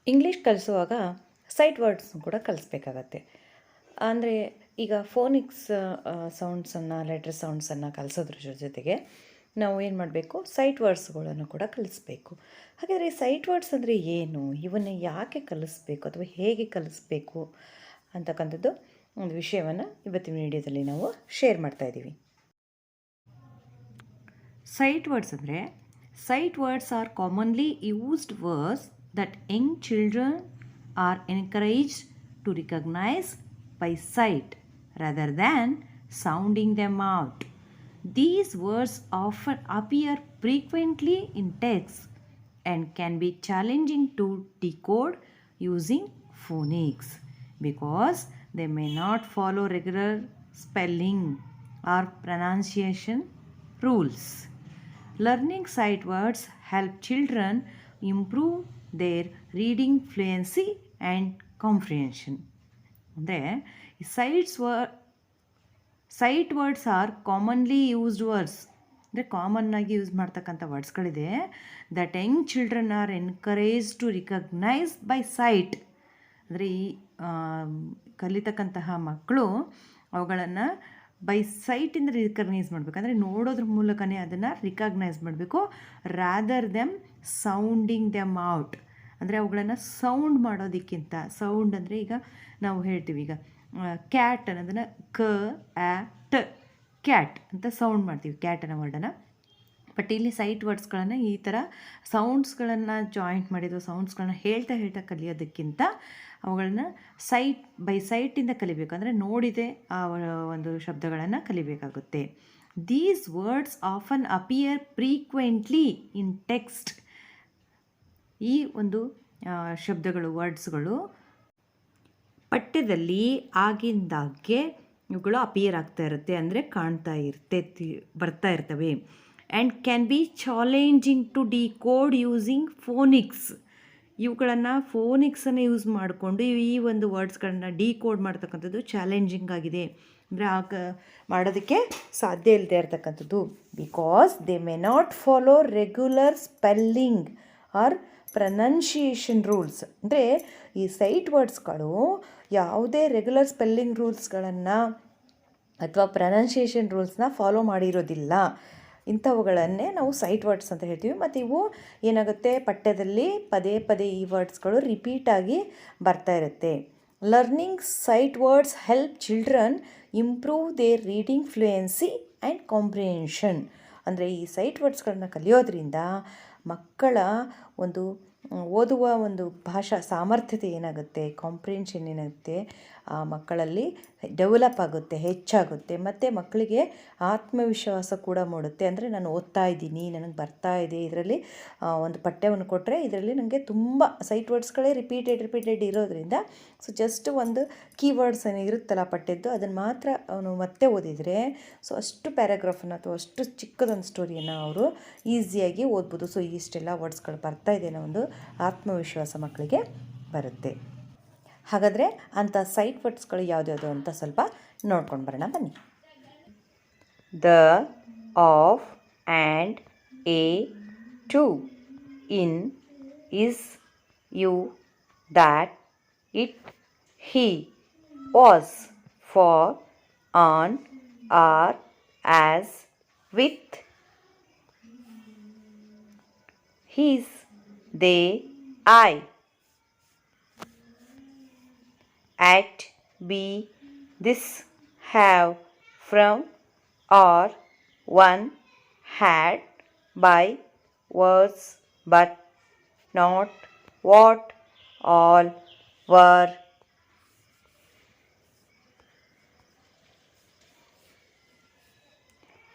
English ಕಲಿಸುವಾಗ sight words ಕೂಡ ಕಲಿಸ್ಬೇಕಾಗತ್ತೆ. ಅಂದರೆ ಈಗ ಫೋನಿಕ್ಸ್ ಸೌಂಡ್ಸನ್ನು, ಲೆಟರ್ ಸೌಂಡ್ಸನ್ನು ಕಲಿಸೋದ್ರ ಜೊತೆಗೆ ನಾವು ಏನು ಮಾಡಬೇಕು, ಸೈಟ್ ವರ್ಡ್ಸ್ಗಳನ್ನು ಕೂಡ ಕಲಿಸ್ಬೇಕು. ಹಾಗಾದರೆ ಸೈಟ್ ವರ್ಡ್ಸ್ ಅಂದರೆ ಏನು, ಇವನ್ನ ಯಾಕೆ ಕಲಿಸ್ಬೇಕು ಅಥವಾ ಹೇಗೆ ಕಲಿಸ್ಬೇಕು ಅಂತಕ್ಕಂಥದ್ದು ಒಂದು ವಿಷಯವನ್ನು ಇವತ್ತಿನ ವಿಡಿಯೋದಲ್ಲಿ ನಾವು ಶೇರ್ ಮಾಡ್ತಾಯಿದ್ದೀವಿ. ಸೈಟ್ ವರ್ಡ್ಸ್ ಅಂದರೆ, sight words are commonly used words that young children are encouraged to recognize by sight rather than sounding them out. These words often appear frequently in text and can be challenging to decode using phonics because they may not follow regular spelling or pronunciation rules. Learning sight words help children improve their reading fluency and comprehension. ಅಂದರೆ sight words are commonly used words, ಅಂದರೆ ಕಾಮನ್ನಾಗಿ use ಮಾಡ್ತಕ್ಕಂಥ ವರ್ಡ್ಸ್ಗಳಿದೆ. That young children are encourage to recognise by sight, ಅಂದರೆ ಈ ಕಲಿತಕ್ಕಂತಹ ಮಕ್ಕಳು ಅವುಗಳನ್ನು by ಸೈಟಿಂದ recognise ಮಾಡಬೇಕು, ಅಂದರೆ ನೋಡೋದ್ರ ಮೂಲಕನೇ ಅದನ್ನು ರಿಕಗ್ನೈಸ್ ಮಾಡಬೇಕು. Rather them sounding them out, ಅಂದರೆ ಅವುಗಳನ್ನು ಸೌಂಡ್ ಮಾಡೋದಕ್ಕಿಂತ, ಸೌಂಡ್ ಅಂದರೆ ಈಗ ನಾವು ಹೇಳ್ತೀವಿ, ಈಗ ಕ್ಯಾಟ್ ಅನ್ನೋದನ್ನು ಕ ಆ ಟ ಕ್ಯಾಟ್ ಅಂತ ಸೌಂಡ್ ಮಾಡ್ತೀವಿ, ಕ್ಯಾಟ್ ಅನ್ನೋ ವರ್ಡನ್ನು. ಬಟ್ ಇಲ್ಲಿ ಸೈಟ್ ವರ್ಡ್ಸ್ಗಳನ್ನು ಈ ಥರ ಸೌಂಡ್ಸ್ಗಳನ್ನು ಜಾಯಿಂಟ್ ಮಾಡಿದ್ದು ಸೌಂಡ್ಸ್ಗಳನ್ನ ಹೇಳ್ತಾ ಕಲಿಯೋದಕ್ಕಿಂತ ಅವುಗಳನ್ನ ಬೈ ಸೈಟಿಂದ ಕಲಿಬೇಕು, ಅಂದರೆ ನೋಡಿದೆ ಆ ಒಂದು ಶಬ್ದಗಳನ್ನು ಕಲಿಬೇಕಾಗುತ್ತೆ. These words often appear frequently in text. ಈ ಒಂದು ಶಬ್ದಗಳು, ವರ್ಡ್ಸ್ಗಳು ಪಠ್ಯದಲ್ಲಿ ಆಗಿಂದಾಗೆ ಇವುಗಳು ಅಪಿಯರ್ ಆಗ್ತಾ ಇರುತ್ತೆ, ಅಂದರೆ ಬರ್ತಾ ಇರ್ತವೆ. And can be challenging to decode using phonics. ಇವುಗಳನ್ನು ಫೋನಿಕ್ಸನ್ನು ಯೂಸ್ ಮಾಡಿಕೊಂಡು ಈ ಒಂದು ವರ್ಡ್ಸ್ಗಳನ್ನ ಡಿಕೋಡ್ ಮಾಡ್ತಕ್ಕಂಥದ್ದು ಚಾಲೆಂಜಿಂಗ್ ಆಗಿದೆ, ಅಂದರೆ ಮಾಡೋದಕ್ಕೆ ಸಾಧ್ಯ ಇಲ್ಲದೆ ಇರತಕ್ಕಂಥದ್ದು. Because they may not follow regular spelling or pronunciation rules. ಅಂದರೆ ಈ ಸೈಟ್ ವರ್ಡ್ಸ್ಗಳು ಯಾವುದೇ ರೆಗ್ಯುಲರ್ ಸ್ಪೆಲ್ಲಿಂಗ್ ರೂಲ್ಸ್ಗಳನ್ನು ಅಥವಾ ಪ್ರನೌನ್ಸಿಯೇಷನ್ ರೂಲ್ಸ್ನ ಫಾಲೋ ಮಾಡಿರೋದಿಲ್ಲ. ಇಂಥವುಗಳನ್ನೇ ನಾವು ಸೈಟ್ ವರ್ಡ್ಸ್ ಅಂತ ಹೇಳ್ತೀವಿ. ಮತ್ತು ಇವು ಏನಾಗುತ್ತೆ, ಪಠ್ಯದಲ್ಲಿ ಪದೇ ಪದೇ ಈ ವರ್ಡ್ಸ್ಗಳು ರಿಪೀಟಾಗಿ ಬರ್ತಾ ಇರುತ್ತೆ. Learning sight words help children improve their reading fluency and comprehension. ಅಂದರೆ ಈ ಸೈಟ್ ವರ್ಡ್ಸ್ಗಳನ್ನ ಕಲಿಯೋದ್ರಿಂದ ಮಕ್ಕಳ ಒಂದು ಓದುವ ಒಂದು ಭಾಷಾ ಸಾಮರ್ಥ್ಯತೆ ಏನಾಗುತ್ತೆ, ಕಾಂಪ್ರಿಹೆನ್ಷನ್ ಏನಾಗುತ್ತೆ, ಆ ಮಕ್ಕಳಲ್ಲಿ ಡೆವಲಪ್ ಆಗುತ್ತೆ, ಹೆಚ್ಚಾಗುತ್ತೆ. ಮತ್ತು ಮಕ್ಕಳಿಗೆ ಆತ್ಮವಿಶ್ವಾಸ ಕೂಡ ಮೂಡುತ್ತೆ. ಅಂದರೆ ನಾನು ಓದ್ತಾ ಇದ್ದೀನಿ, ನನಗೆ ಬರ್ತಾ ಇದೆ, ಇದರಲ್ಲಿ ಒಂದು ಪಠ್ಯವನ್ನು ಕೊಟ್ಟರೆ ಇದರಲ್ಲಿ ನನಗೆ ತುಂಬ ಸೈಟ್ ವರ್ಡ್ಸ್ಗಳೇ ರಿಪೀಟೆಡ್ ಇರೋದ್ರಿಂದ ಸೊ ಜಸ್ಟ್ ಒಂದು ಕೀವರ್ಡ್ಸ್ ಇರುತ್ತಲ್ಲ ಪಠ್ಯದ್ದು, ಅದನ್ನು ಮಾತ್ರ ಅವನು ಮತ್ತೆ ಓದಿದರೆ ಸೊ ಅಷ್ಟು ಪ್ಯಾರಾಗ್ರಾಫನ್ನು ಅಥವಾ ಅಷ್ಟು ಚಿಕ್ಕದೊಂದು ಸ್ಟೋರಿಯನ್ನು ಅವರು ಈಸಿಯಾಗಿ ಓದ್ಬೋದು. ಸೊ ಇಷ್ಟೆಲ್ಲ ವರ್ಡ್ಸ್ಗಳು ಬರ್ತಾ ಇದೆ ಅನ್ನೋ ಒಂದು ಆತ್ಮವಿಶ್ವಾಸ ಮಕ್ಕಳಿಗೆ ಬರುತ್ತೆ. ಹಾಗಾದರೆ ಅಂಥ ಸೈಟ್ ವರ್ಡ್ಸ್ಗಳು ಯಾವುದ್ಯಾವುದು ಅಂತ ಸ್ವಲ್ಪ ನೋಡ್ಕೊಂಡು ಬರೋಣ ಬನ್ನಿ. The, of, and, a, to, in, is, you, that, it, he, was, for, on, are, as, with, his, they, I, at, be, this, have, from, or, one, had, by, was, but, not, what, all, were.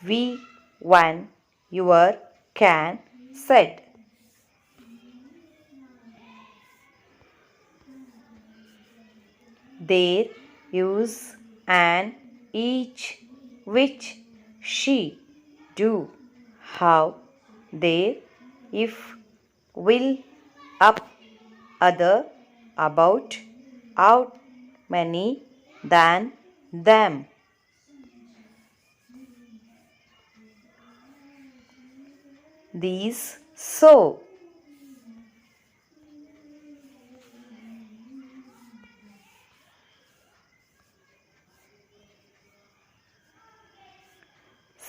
We, when, your, can, said. Their, use, and, each, which, she, do, how, their, if, will, up, other, about, out, many, than, them. These, so.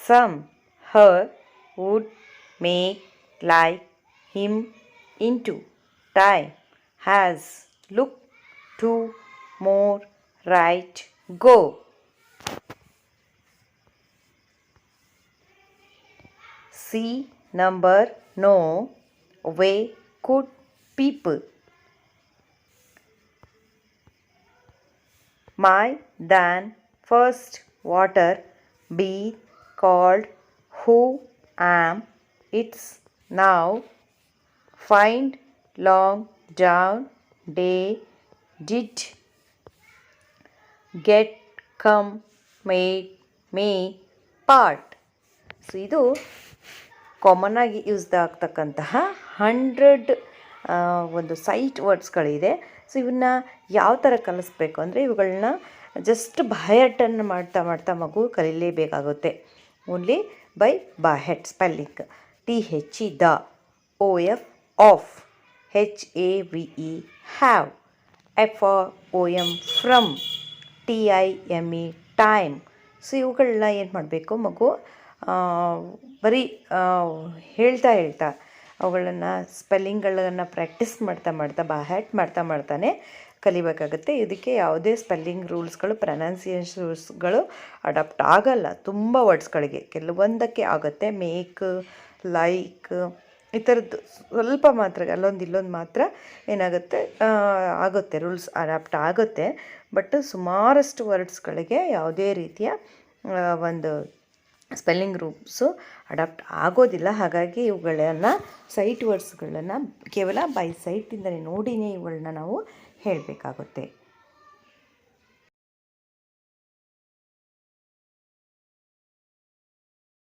some, her, would, make, like, him, into, time, has, look, to, more, right, go. See, number, no, way, could, people. My, than, first, water, be, called, who, am, it's, now, find, long, down, day, did, get, come, made, may, part. So ಇದು common ಆಗಿ use ಆಗ್ತಕ್ಕಂತಹ 100 ಒಂದು site ವರ್ಡ್ಸ್ಗಳಿದೆ. So ಇವನ್ನ ಯಾವ ಥರ ಕಲಿಸ್ಬೇಕು ಅಂದರೆ ಇವುಗಳನ್ನ just ಬಾಯಟನ್ನು ಮಾಡ್ತಾ ಮಾಡ್ತಾ ಮಗು ಕಲೀಲೇಬೇಕಾಗುತ್ತೆ. ಓನ್ಲಿ ಬೈ ಬಾಯಟ್ spelling. THE the, OF of, HAVE have, FROM from, TIME time. So ಇವುಗಳನ್ನ ಏನು ಮಾಡಬೇಕು ಮಗು ಬರೀ ಹೇಳ್ತಾ ಅವುಗಳನ್ನು ಸ್ಪೆಲ್ಲಿಂಗ್ಗಳನ್ನು ಪ್ರಾಕ್ಟೀಸ್ ಮಾಡ್ತಾ ಬಾಹ್ಯಾಟ್ ಮಾಡ್ತಾನೆ ಕಲಿಬೇಕಾಗುತ್ತೆ. ಇದಕ್ಕೆ ಯಾವುದೇ ಸ್ಪೆಲ್ಲಿಂಗ್ ರೂಲ್ಸ್ಗಳು, ಪ್ರೊನೌನ್ಸಿಯೇಷನ್ ರೂಲ್ಸ್ಗಳು ಅಡಾಪ್ಟ್ ಆಗಲ್ಲ. ತುಂಬ ವರ್ಡ್ಸ್ಗಳಿಗೆ ಕೆಲವೊಂದಕ್ಕೆ ಆಗುತ್ತೆ. ಮೇಕ್, ಲೈಕ್ ಈ ಥರದ್ದು ಸ್ವಲ್ಪ ಮಾತ್ರ, ಇಲ್ಲೊಂದು ಮಾತ್ರ ಏನಾಗುತ್ತೆ ಆಗುತ್ತೆ, ರೂಲ್ಸ್ ಅಡಾಪ್ಟ್ ಆಗುತ್ತೆ. ಬಟ್ ಸುಮಾರಷ್ಟು ವರ್ಡ್ಸ್ಗಳಿಗೆ ಯಾವುದೇ ರೀತಿಯ ಒಂದು ಸ್ಪೆಲ್ಲಿಂಗ್ ರೂಲ್ಸು ಅಡಾಪ್ಟ್ ಆಗೋದಿಲ್ಲ. ಹಾಗಾಗಿ ಇವುಗಳನ್ನು ಸೈಟ್ ವರ್ಡ್ಸ್ಗಳನ್ನು ಕೇವಲ ಬೈ ಸೈಟಿಂದಲೇ ನೋಡಿನೇ ಇವುಗಳನ್ನ ನಾವು ಹೇಳಬೇಕಾಗುತ್ತೆ.